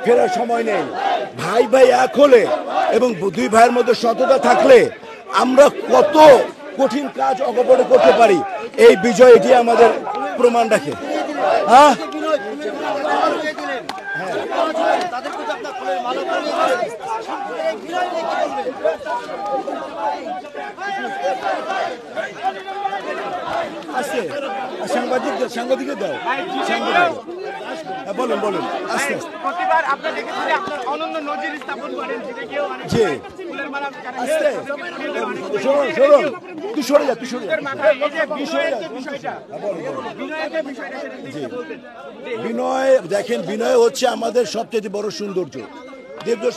ফেরার সময় নেই। ভাই ভাই এক হলে এবং দুই ভাইয়ের মধ্যে সততা থাকলে আমরা কত কঠিন কাজ অকপটে করতে পারি। এই বিজয় এটি আমাদের প্রমাণ রাখে। হ্যাঁ, আস্তে সাংবাদিকের দাও, বলুন বলুন আস্তে আস্তে। প্রতিবার আপনারা দেখেছেন যে আপনার অনন্য নজির স্থাপন করেন, যেটা কেউ জি ফুলের মালা আস্তে শোন, তুই সরে যা, তুই সরে যা। বিনয় দেখেন, বিনয় হচ্ছে আমাদের সবচেয়ে বড় সৌন্দর্য। দেবজোর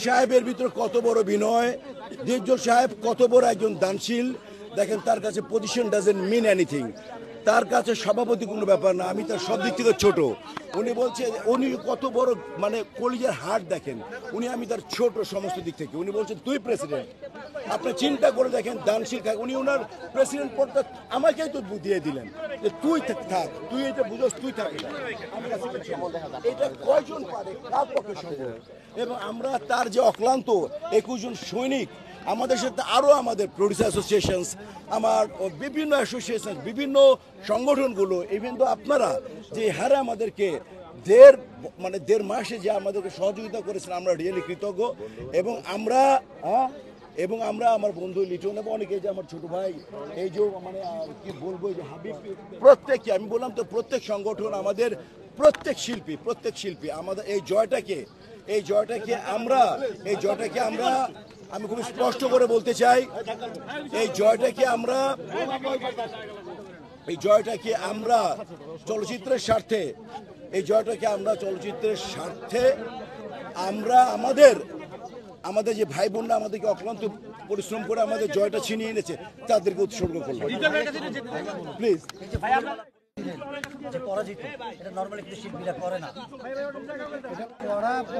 সাহেবের ভিতরে কত বড় বিনয়, দেবজোর সাহেব কত বড় একজন দানশীল। দেখেন তার কাছে পজিশন ডাজেন্ট মিন এনিথিং, তার কাছে সভাপতি কোনো ব্যাপার না। আমি তার সব দিক থেকে ছোট। উনি বলছে উনি কত বড় মানে কলিজার হাট দেখেন উনি, আমি তার ছোট সমস্ত দিক থেকে। উনি বলছেন তুই প্রেসিডেন্ট। আপনি চিন্তা করে দেখেন দানশীল খাক, উনি ওনার প্রেসিডেন্ট পদটা আমাকেই তো দিয়ে দিলেন যে তুই থাক, তুই এটা বুঝোস, তুই থাক। এটা কয়জন পারে, কার পক্ষে সম্ভব? এবং আমরা তার যে অক্লান্ত 21 জন সৈনিক, আমাদের সাথে আরও আমাদের প্রডিউসার অ্যাসোসিয়েশন, আমার বিভিন্ন অ্যাসোসিয়েশন, বিভিন্ন সংগঠনগুলো, ইভেন তো আপনারা যে হারে আমাদেরকে দেড় মাসে যে আমাদেরকে সহযোগিতা করেছেন, আমরা রিয়েলি কৃতজ্ঞ। এবং আমরা আমার বন্ধু লিটন এবং অনেকে, যে আমার ছোট ভাই, এই যে মানে কি বলবো, যে হাবিব, প্রত্যেককে আমি বললাম তো, প্রত্যেক সংগঠন, আমাদের প্রত্যেক শিল্পী আমাদের এই জয়টাকে আমরা আমি খুব স্পষ্ট করে বলতে চাই, এই জয়টাকে আমরা চলচ্চিত্রের স্বার্থে, আমরা আমাদের যে ভাই বোনরা আমাদেরকে অক্লান্ত পরিশ্রম করে আমাদের জয়টা ছিনিয়ে এনেছে, তাদেরকে উৎসর্গ করলাম। প্লিজ। যে পরাজিত, এটা নরমালি কিন্তু শিল্পীরা করে না।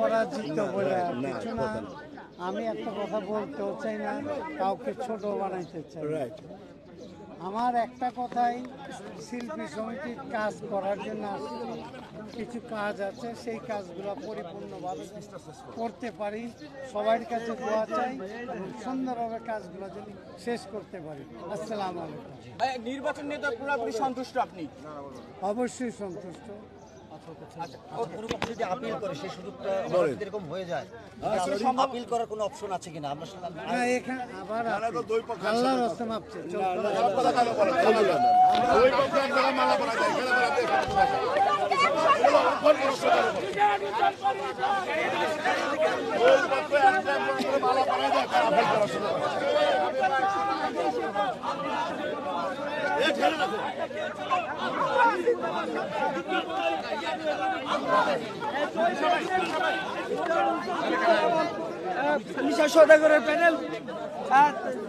পরাজিত বলে কিছু না। আমি একটা কথা বলতেও চাই না, কাউকে ছোট বানাইতে চাই। আমার একটা কথাই, শিল্পী সমিতির কাজ করার জন্য কিছু কাজ আছে, সেই কাজগুলো পরিপূর্ণভাবে করতে পারি। সবার কাছে দোয়া চাই এবং সুন্দরভাবে কাজগুলো যদি শেষ করতে পারি। আসসালামু আলাইকুম। নির্বাচন নিয়ে তো পুরোপুরি সন্তুষ্ট আপনি? অবশ্যই সন্তুষ্ট। যদি আপিল করে সেই সুযোগটা এরকম হয়ে যায়, আপিল করার কোনো অপশন আছে কিনা? আমরা না, এখানে আবার আল্লাহর রাস্তা মাপছে।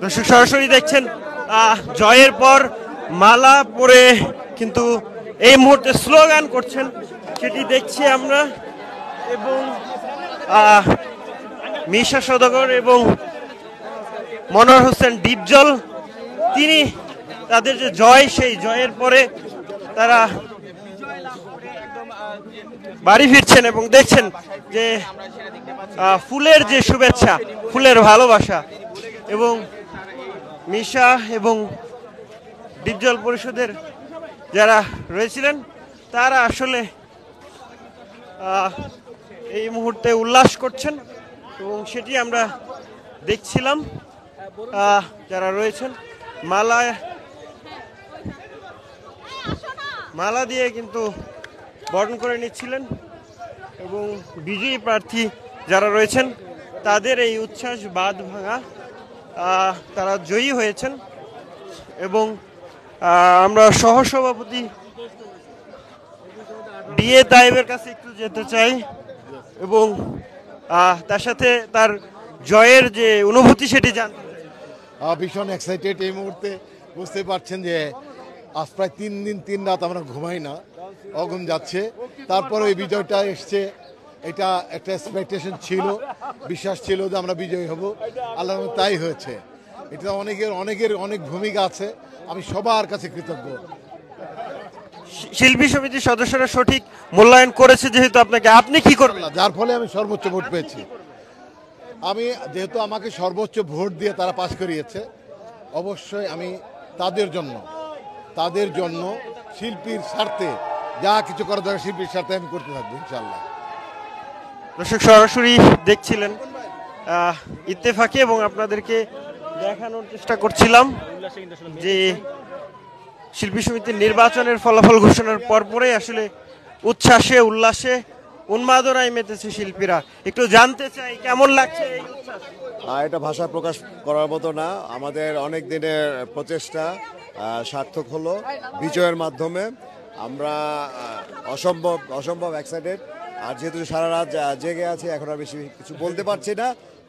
দর্শক সরাসরি দেখছেন জয়ের পর মালা পরে কিন্তু এই মুহূর্তে স্লোগান করছেন, সেটি দেখছি আমরা। এবং মিশা সওদাগর এবং মনোয়ার হোসেন ডিপজল, তিনি তাদের যে জয়, সেই জয়ের পরে তারা বাড়ি ফিরছেন এবং দেখছেন যে ফুলের যে শুভেচ্ছা, ফুলের ভালোবাসা, এবং মিশা এবং ডিপজল পরিষদের যারা রয়েছিলেন তারা আসলে এই মুহূর্তে উল্লাস করছেন এবং সেটি আমরা দেখছিলাম। যারা রয়েছেন মালা দিয়ে কিন্তু বরণ করে নিচ্ছিলেন এবং বিজয়ী প্রার্থী যারা রয়েছেন তাদের এই উচ্ছ্বাস বাঁধ ভাঙা, তারা জয়ী হয়েছেন। এবং আমরা সহসভাপতি ডিএ তাইবের কাছে একটু যেতে চাই এবং তার সাথে তার জয়ের যে অনুভূতি সেটি জানতে চাই। ভীষণ এক্সাইটেড এই মুহূর্তে। বুঝতে পারছেন যে আজ প্রায় 3 দিন 3 রাত আমরা ঘুমাই না, অঘুম যাচ্ছে। তারপরে এই বিজয়টা এসছে, এটা একটা এক্সপেকটেশন ছিল, বিশ্বাস ছিল যে আমরা বিজয়ী হব, আল্লাহর মধ্যে তাই হয়েছে। এটা অনেকের অনেক ভূমিকা আছে, আমি সবার কাছে কৃতজ্ঞ। শিল্পী সমিতির সদস্যরা সঠিক মূল্যায়ন করেছে যেহেতু আপনাকে, আপনি কি করবেন? যার ফলে আমি সর্বোচ্চ ভোট পেয়েছি। আমি যেহেতু আমাকে সর্বোচ্চ ভোট দিয়ে তারা পাশ করিয়েছে, অবশ্যই আমি তাদের জন্য শিল্পীর স্বার্থে যা কিছু করা দরকার শিল্পীর স্বার্থে আমি করতে থাকবো ইনশাল্লাহ। দর্শক সরাসরি দেখছিলেন ইত্তেফাকে, এবং আপনাদেরকে দেখানোর চেষ্টা করছিলাম যে শিল্পী সমিতির নির্বাচনের ফলাফল ঘোষণার পরপরই আসলে উচ্ছ্বাসে উল্লাসে উন্মাদনায় মেতেছে শিল্পীরা। একটু জানতে চাই কেমন লাগছে এই উচ্ছ্বাস? এটা ভাষা প্রকাশ করার মতো না। আমাদের অনেক দিনের প্রচেষ্টা সার্থক হলো বিজয়ের মাধ্যমে। আমরা অসম্ভব এক্সাইটেড। আর যেহেতু সারা রাত জেগে আছে, এখন আর বেশি কিছু বলতে পারছি না।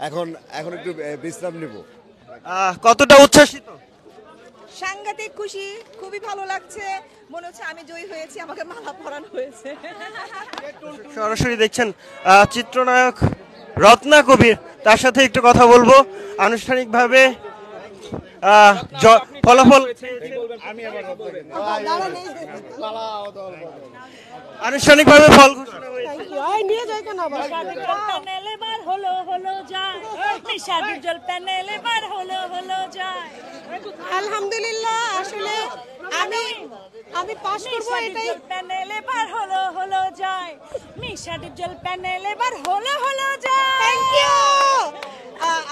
এখন একটু বিশ্রাম নিব। কতটা উচ্ছ্বাসিত? সাংঘাতিক খুশি, খুবই ভালো লাগছে। মনে হচ্ছে আমি জয়ী হয়েছি, আমাকে মালা পরানো হয়েছে। সরাসরি দেখছেন চিত্রনায়ক রত্না কবির, তার সাথে একটু কথা বলবো। আনুষ্ঠানিকভাবে ফলাফল আনুষ্ঠানিকভাবে ফল ঘোষণা হয়েছে। আলহামদুলিল্লাহ, আসলে আমি পাস করব এটাই। প্যানেল এবার হলো যায়, মিশা ডিপজল প্যানেল এবার হলো যায়। Thank you.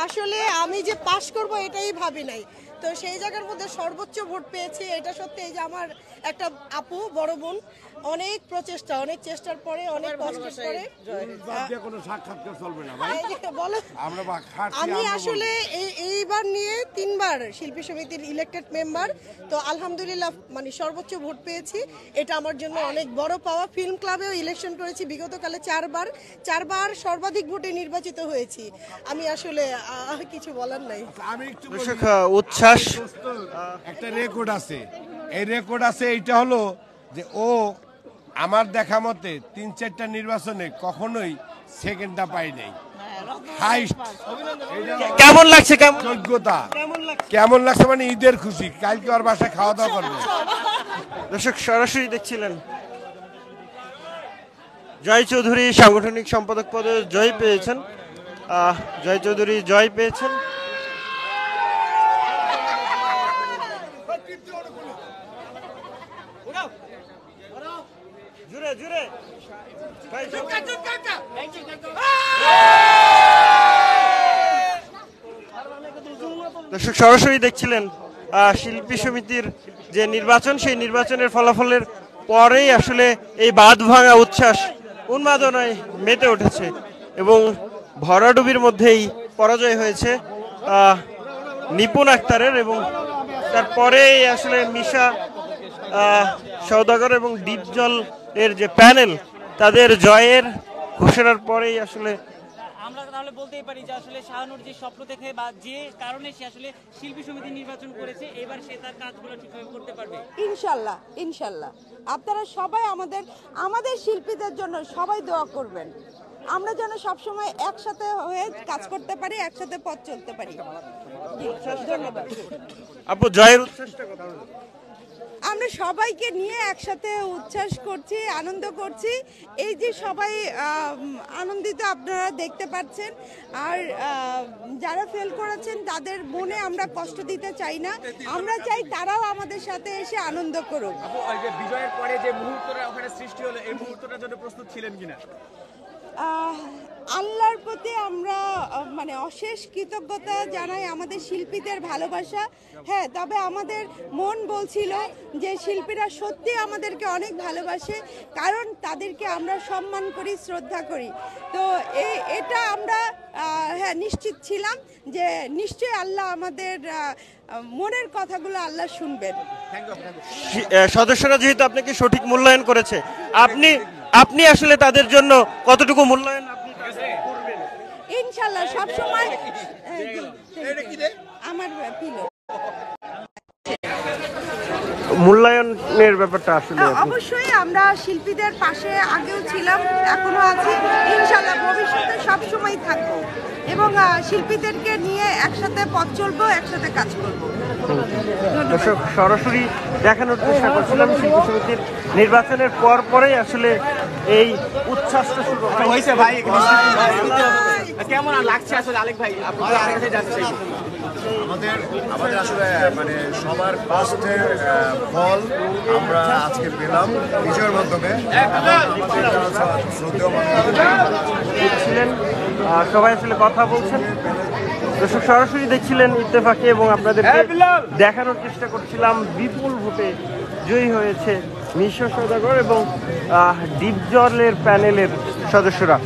আসলে আমি যে পাস করব এটাই ভাবি নাই, তো সেই জায়গার মধ্যে সর্বোচ্চ ভোট পেয়েছি, এটা সত্যি। এই যে আমার একটা আপু, বড় বোন, অনেক প্রচেষ্টা, অনেক চেষ্টার পরে, অনেক কষ্টের পরে আমি আসলে এইবার নিয়ে 3 বার শিল্পী সমিতির ইলেক্টেড মেম্বার, তো আলহামদুলিল্লাহ মানে সর্বোচ্চ ভোট পেয়েছি। এটা আমার জন্য অনেক বড় পাওয়া। ফিল্ম ক্লাবেও ইলেকশন করেছি বিগতকালে 4বার সর্বাধিক ভোটে নির্বাচিত হয়েছি। আমি আসলে কিছু বলার নাই। উচ্ছ্বাস একটা রেকর্ড আছে, এই রেকর্ড আছে, এইটা হলো যে ও আমার দেখা মতে 3-4টা নির্বাচনে কখনোই সেকেন্ডটা পাই নাই। হাইস্ট। কেমন লাগছে? যোগ্যতা কেমন লাগছে মানে ঈদের খুশি। কালকে ওর বাসায় খাওয়া দাওয়া করবো। দর্শক সরাসরি দেখছিলেন জয় চৌধুরী সাংগঠনিক সম্পাদক পদে জয় পেয়েছেন। জয় চৌধুরী জয় পেয়েছেন। দর্শক সরাসরি দেখছিলেন শিল্পী সমিতির যে নির্বাচন, সেই নির্বাচনের ফলাফলের পরেই আসলে এই বাঁধ ভাঙা উচ্ছ্বাস উন্মাদনায় মেতে উঠেছে, এবং ভরাডুবির মধ্যেই পরাজয় হয়েছে নিপুণ আক্তারের, এবং তারপরেই আসলে মিশা সওদাগর এবং ডিপজল এর যে প্যানেল, তাদের জয়ের ঘোষণার পরেই আসলে আমরা তাহলে বলতেই পারি যে আসলে শাহানুর যে স্বপ্ন দেখে বা যে কারণে সে আসলে শিল্পী সমিতি নির্বাচন করেছে, এবার সে তার কাজগুলো ঠিকভাবে করতে পারবে ইনশাল্লাহ। আপনারা সবাই আমাদের শিল্পীদের জন্য সবাই দোয়া করবেন, আমরা যেন সবসময় একসাথে হয়ে কাজ করতে পারি, একসাথে পথ চলতে পারি। ধন্যবাদ আপু। জয়ের উচ্ছ্বাসটা কথা বলুন। আমরা সবাইকে নিয়ে একসাথে উচ্ছ্বাস করছি, আনন্দ করছি। এই যে সবাই আনন্দিত আপনারা দেখতে পাচ্ছেন, আর যারা ফেল করেছেন তাদের মনে আমরা কষ্ট দিতে চাই না। আমরা চাই তারাও আমাদের সাথে এসে আনন্দ করুক। বিজয়ের পরে যে মুহূর্তটা ওখানে সৃষ্টি হলো, এই মুহূর্তটার জন্য প্রস্তুত ছিলেন কিনা? আল্লাহর প্রতি আমরা মানে অশেষ কৃতজ্ঞতা জানাই, আমাদের শিল্পীদের ভালোবাসা। হ্যাঁ, তবে আমাদের মন বলছিল যে শিল্পীরা সত্যি আমাদেরকে অনেক ভালোবাসে, কারণ তাদেরকে আমরা সম্মান করি, শ্রদ্ধা করি। তো এটা আমরা হ্যাঁ নিশ্চিত ছিলাম যে নিশ্চয়ই আল্লাহ আমাদের মনের কথাগুলো আল্লাহ শুনবেন। সদস্যরা যেহেতু আপনাকে সঠিক মূল্যায়ন করেছে, আপনি আসলে তাদের জন্য কতটুকু মূল্যায়ন আপনি করবেন? ইনশাআল্লাহ সবসময় আমার পিলো। মূল্যায়নের ব্যাপারটা আসলে আপনি- অবশ্যই আমরা শিল্পীদের পাশে আগেও ছিলাম, এখনো আছি, ইনশাল্লাহ ভবিষ্যতে সব সময় থাকবো এবং শিল্পীদেরকে নিয়ে একসাথে পথ চলবো, একসাথে কাজ করবো। দর্শক, সরাসরি দেখানোর চেষ্টা করছিলাম শিল্পী সমিতির নির্বাচনের পরেই আসলে এই উচ্ছ্বাসটা শুরু হয়। হয়েছে ভাই, কেমন লাগছে আসলে আলেক ভাই, আপনার কাছে যাচ্ছে আমাদের আসলে মানে সবার কষ্টের ফল আমরা আজকে পেলাম বিজয়ের মাধ্যমে। আমাদের যারা শ্রদ্ধেয় দেখছিলেন সবাই আসলে কথা বলছেন। দর্শক, সরাসরি দেখছিলেন ইত্তেফাকে এবং আপনাদেরকে দেখানোর চেষ্টা করছিলাম বিপুল ভোটে জয়ী হয়েছে মিশর সওদাগর এবং ডিপজলের প্যানেলের সদস্যরা।